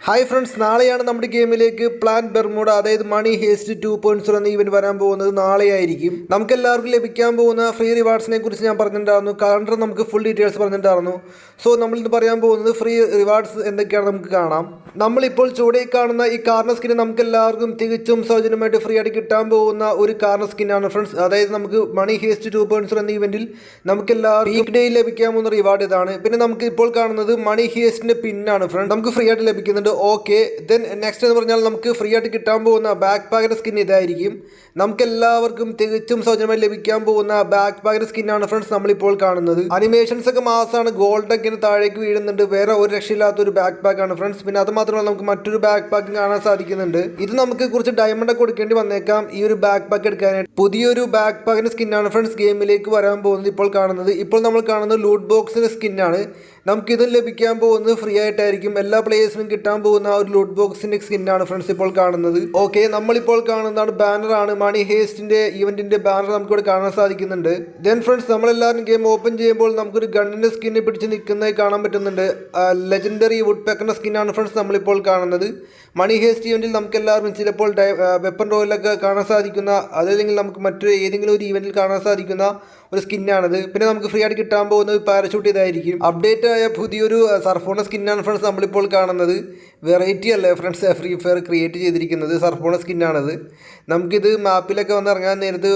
Hi friends, നാളെയാണ് നമ്മുടെ ഗെയിമിലേക്ക് plan Bermuda അതായത് മണി ഹേസ്റ്റ് 2.0 എന്ന ഇവന്റ് വരാൻ പോകുന്നത്. നാളെയായിരിക്കും. നമുക്ക് എല്ലാവർക്കും ലഭിക്കാൻ പോകുന്ന ഫ്രീ റിവാർഡ്സിനെ കുറിച്ച് ഞാൻ പറഞ്ഞിട്ടുണ്ടായിരുന്നു. കലണ്ടർ നമുക്ക് ഫുൾ ഡീറ്റെയിൽസ് പറഞ്ഞിട്ടുണ്ടായിരുന്നു. സോ നമ്മളിന്ന് പറയാൻ പോകുന്നത് ഫ്രീ റിവാർഡ്സ് എന്തൊക്കെയാണ് നമുക്ക് കാണാം. നമ്മളിപ്പോൾ ചുവടെ കാണുന്ന ഈ കാർണർ സ്കിൻ നമുക്ക് എല്ലാവർക്കും തികച്ചും സൗജന്യമായിട്ട് ഫ്രീ ആയിട്ട് കിട്ടാൻ പോകുന്ന ഒരു കാർണർ സ്കിന്നാണ് ഫ്രണ്ട്സ്. അതായത് നമുക്ക് മണി ഹേസ്റ്റ് 2.0 എന്ന ഇവന്റിൽ നമുക്ക് എല്ലാവർക്കും വീക്ക് ഡേയിൽ ലഭിക്കാൻ പോകുന്ന റിവാർഡ് ഇതാണ്. പിന്നെ നമുക്ക് ഇപ്പോൾ കാണുന്നത് മണി ഹേസ്റ്റിന്റെ പിന്നാണ് ഫ്രണ്ട്, നമുക്ക് ഫ്രീ ആയിട്ട് ലഭിക്കുന്നുണ്ട്. ഓക്കെ, ദെൻ നെക്സ്റ്റ് എന്ന് പറഞ്ഞാൽ നമുക്ക് ഫ്രീ ആയിട്ട് കിട്ടാൻ പോകുന്ന ബാക്ക് പാക്കിൻ്റെ സ്കിൻ ഇതായിരിക്കും. നമുക്ക് എല്ലാവർക്കും തികച്ചും സൗജന്യമായി ലഭിക്കാൻ പോകുന്ന ബാക്ക് പാക്കിൻ്റെ സ്കിന്നാണ് ഫ്രണ്ട്സ് നമ്മളിപ്പോൾ കാണുന്നത്. അനിമേഷൻസ് ഒക്കെ മാസമാണ്, ഗോൾഡൊക്കെ താഴേക്ക് വീഴുന്നുണ്ട്. വേറെ ഒരു രക്ഷയില്ലാത്ത ഒരു ബാക്ക് പാക്കാണ് ഫ്രണ്ട്സ്. പിന്നെ അത് മാത്രമല്ല നമുക്ക് മറ്റൊരു ബാക്ക് പാക്ക് കാണാൻ സാധിക്കുന്നുണ്ട്. ഇത് നമുക്ക് കുറച്ച് ഡയമണ്ട് കൊടുക്കേണ്ടി വന്നേക്കാം ഈ ഒരു ബാക്ക് പാക്ക് എടുക്കാനായിട്ട്. പുതിയൊരു ബാക്ക് പാക്കിൻ്റെ സ്കിന്നാണ് ഫ്രണ്ട്സ് ഗെയിമിലേക്ക് വരാൻ പോകുന്നത്. ഇപ്പോൾ നമ്മൾ കാണുന്നത് ലൂട്ട് ബോക്സിൻ്റെ സ്കിന്നാണ്. നമുക്കിത് ലഭിക്കാൻ പോകുന്നത് ഫ്രീ ആയിട്ടായിരിക്കും. എല്ലാ പ്ലേയേഴ്സിനും കിട്ടാൻ പോകുന്ന ഒരു ലൂട്ട് ബോക്സിന്റെ സ്കിന്നാണ് ഫ്രണ്ട്സ് ഇപ്പോൾ കാണുന്നത്. ഓക്കെ, നമ്മളിപ്പോൾ കാണുന്നതാണ് ബാനറാണ്. മണി ഹേസ്റ്റിന്റെ ഇവന്റിന്റെ ബാനർ നമുക്കിവിടെ കാണാൻ സാധിക്കുന്നുണ്ട്. ദെൻ ഫ്രണ്ട്സ്, നമ്മളെല്ലാവരും ഗെയിം ഓപ്പൺ ചെയ്യുമ്പോൾ നമുക്കൊരു ഗണ്ണിന്റെ സ്കിന്നെ പിടിച്ച് നിൽക്കുന്നതായി കാണാൻ പറ്റുന്നുണ്ട്. ലെജൻഡറി വുഡ്പെക്കറിന്റെ സ്കിന്നാണ് ഫ്രണ്ട്സ് നമ്മളിപ്പോൾ കാണുന്നത്. മണി ഹേസ്റ്റ് ഇവന്റിൽ നമുക്ക് എല്ലാവരും ചിലപ്പോൾ വെപ്പൺ റോയിലൊക്കെ കാണാൻ സാധിക്കുന്ന, അതല്ലെങ്കിൽ നമുക്ക് മറ്റൊരു ഏതെങ്കിലും ഒരു ഇവന്റിൽ കാണാൻ സാധിക്കുന്ന ഒരു സ്കിന്നാണിത്. പിന്നെ നമുക്ക് ഫ്രീ ആയിട്ട് കിട്ടാൻ പോകുന്നത് പാരഷൂട്ട് ഇതായിരിക്കും. അപ്ഡേറ്റ് ആയ പുതിയൊരു സർഫോണ സ്കിന്നാണ് ഫ്രണ്ട്സ് നമ്മളിപ്പോൾ കാണുന്നത്. വെറൈറ്റി അല്ലേ ഫ്രണ്ട്സ് ഫ്രീ ഫയർ ക്രിയേറ്റ് ചെയ്തിരിക്കുന്നത്, സർഫോണ സ്കിന്നാണത്. നമുക്കിത് മാപ്പിലൊക്കെ വന്ന് ഇറങ്ങാൻ നേരത്ത്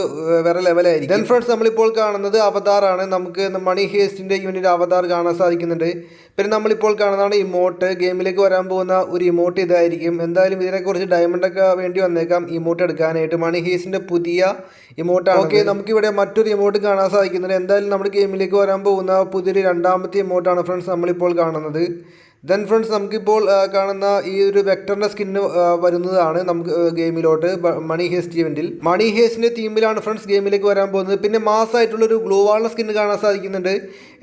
വേറെ ലെവലായിരിക്കും. ദെൻ ഫ്രണ്ട്സ്, നമ്മളിപ്പോൾ കാണുന്നത് അവതാറാണ്. നമുക്ക് മണി ഹേസ്റ്റിൻ്റെ യൂണിറ്റ് അവതാർ കാണാൻ സാധിക്കുന്നുണ്ട്. പിന്നെ നമ്മളിപ്പോൾ കാണുന്നതാണ് ഇമോട്ട്. ഗെയിമിലേക്ക് വരാൻ പോകുന്ന ഒരു ഇമോട്ട് ഇതായിരിക്കും. എന്തായാലും ഇതിനെക്കുറിച്ച് ഡയമണ്ടൊക്കെ വേണ്ടി വന്നേക്കാം ഇമോട്ട് എടുക്കാനായിട്ട്. മണി ഹേസ്റ്റിൻ്റെ പുതിയ ഇമോട്ടാണ്. ഓക്കെ, നമുക്കിവിടെ മറ്റൊരു ഇമോട്ട് കാണാൻ സാധിക്കുന്നുണ്ട്. എന്തായാലും നമ്മുടെ ഗെയിമിലേക്ക് വരാൻ പോകുന്ന പുതിയൊരു രണ്ടാമത്തെ ഇമോട്ടാണ് ഫ്രണ്ട്സ് നമ്മളിപ്പോൾ കാണുന്നത്. ദെൻ ഫ്രണ്ട്സ്, നമുക്കിപ്പോൾ കാണുന്ന ഈ ഒരു വെക്ടറിൻ്റെ സ്കിന്ന് വരുന്നതാണ് നമുക്ക് ഗെയിമിലോട്ട് മണി ഹേസ്റ്റ് ഇവൻറ്റിൽ. മണി ഹേസ്റ്റിൻ്റെ തീമിലാണ് ഫ്രണ്ട്സ് ഗെയിമിലേക്ക് വരാൻ പോകുന്നത്. പിന്നെ മാസമായിട്ടുള്ളൊരു ഗ്ലൂ വാളിൻ്റെ സ്കിന്ന് കാണാൻ സാധിക്കുന്നുണ്ട്.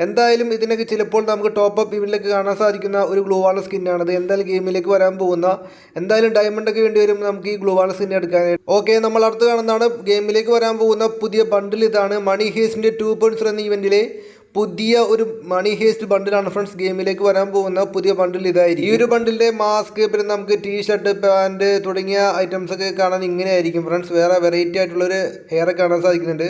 എന്തായാലും ഇതിനൊക്കെ ചിലപ്പോൾ നമുക്ക് ടോപ്പ് അപ്പ് ഇവൻറ്റിലൊക്കെ കാണാൻ സാധിക്കുന്ന ഒരു ഗ്ലൂ വാളിൻ്റെ സ്കിന്നാണത്. എന്തായാലും ഗെയിമിലേക്ക് വരാൻ പോകുന്ന, എന്തായാലും ഡയമണ്ടൊക്കെ വേണ്ടി വരുമ്പോൾ നമുക്ക് ഈ ഗ്ലൂ വാളിൻ്റെ സ്കിൻ എടുക്കാനായിട്ട്. ഓക്കെ, നമ്മൾ അടുത്ത് കാണുന്നതാണ് ഗെയിമിലേക്ക് വരാൻ പോകുന്ന പുതിയ ബണ്ടിൽ ഇതാണ്. മണി ഹേസ്റ്റിൻ്റെ 2.0 എന്ന ഇവൻറ്റിലെ പുതിയ ഒരു മണി ഹേസ്റ്റ് ബണ്ടിലാണ് ഫ്രണ്ട്സ് ഗെയിമിലേക്ക് വരാൻ പോകുന്ന പുതിയ ബണ്ടിൽ ഇതായിരിക്കും. ഈ ഒരു ബണ്ടിലിൻ്റെ മാസ്ക്, പിന്നെ നമുക്ക് ടീഷർട്ട്, പാൻറ് തുടങ്ങിയ ഐറ്റംസ് ഒക്കെ കാണാൻ ഇങ്ങനെ ആയിരിക്കും ഫ്രണ്ട്സ്. വേറെ വെറൈറ്റി ആയിട്ടുള്ളൊരു ഹെയർ കാണാൻ സാധിക്കുന്നുണ്ട്.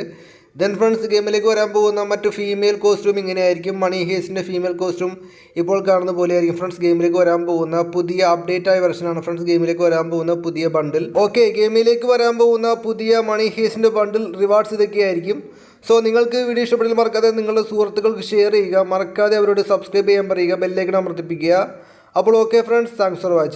ദെൻ ഫ്രണ്ട്സ്, ഗെയിമിലേക്ക് വരാൻ പോകുന്ന മറ്റു ഫീമെയിൽ കോസ്റ്റ്യൂം ഇങ്ങനെ ആയിരിക്കും. മണി ഹേസ്റ്റിൻ്റെ ഫീമെയിൽ കോസ്റ്റ്യൂം ഇപ്പോൾ കാണുന്ന പോലെ ആയിരിക്കും ഫ്രണ്ട്സ് ഗെയിമിലേക്ക് വരാൻ പോകുന്ന പുതിയ അപ്ഡേറ്റ് ആയ വെർഷനാണ് ഫ്രണ്ട്സ് ഗെയിമിലേക്ക് വരാൻ പോകുന്ന പുതിയ ബണ്ടിൽ. ഓക്കെ, ഗെയിമിലേക്ക് വരാൻ പോകുന്ന പുതിയ മണി ഹേസ്റ്റിൻ്റെ ബണ്ടിൽ റിവാർഡ്സ് ഇതൊക്കെയായിരിക്കും. സോ നിങ്ങൾക്ക് വീഡിയോ ഇഷ്ടപ്പെട്ടാൽ മറക്കാതെ നിങ്ങളുടെ സുഹൃത്തുക്കൾക്ക് ഷെയർ ചെയ്യുക, മറക്കാതെ അവരോട് സബ്സ്ക്രൈബ് ചെയ്യാൻ പറയുക, ബെല്ലൈക്കൺ അമർത്തിപ്പിക്കുക. അപ്പോൾ okay friends, thanks for watching.